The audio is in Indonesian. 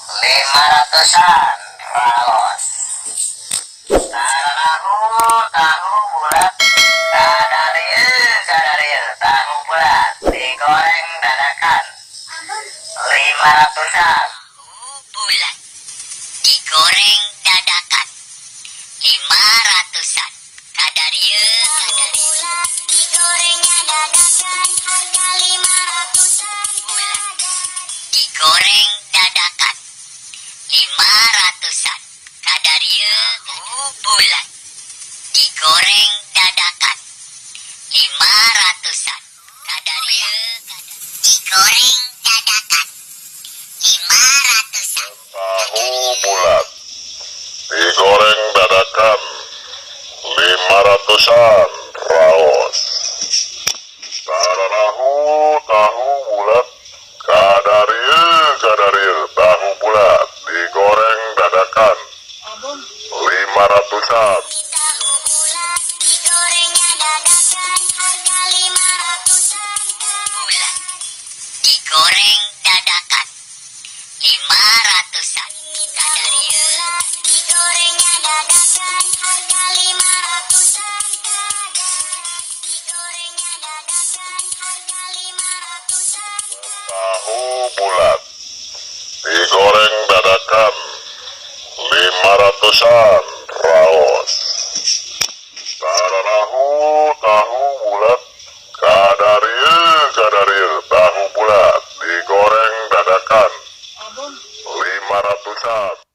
500-an raos. Tahu bulat, kadaril, tahu bulat digoreng dadakan. 500-an. Bulat digoreng dadakan 500-an. Bulat digorengnya dadakan harga 500-an. Bulat digoreng dadakan 500-an. Bulat digoreng dadakan 500-an. Digoreng dadakan 500-an. Tahu bulat digoreng dadakan 500-an raos. Tahu bulat kadaril tahu bulat digoreng dadakan 500-an. Tahu bulat digorengnya dadakan harga 500-an. Bulat digoreng dadakan 500-an. Bulat digorengnya dadakan harga 500-an. Digorengnya dadakan harga 500-an. Tahu bulat digoreng dadakan 500-an raos. Tahu bulat kadaril tahu bulat digoreng dadakan 500-an.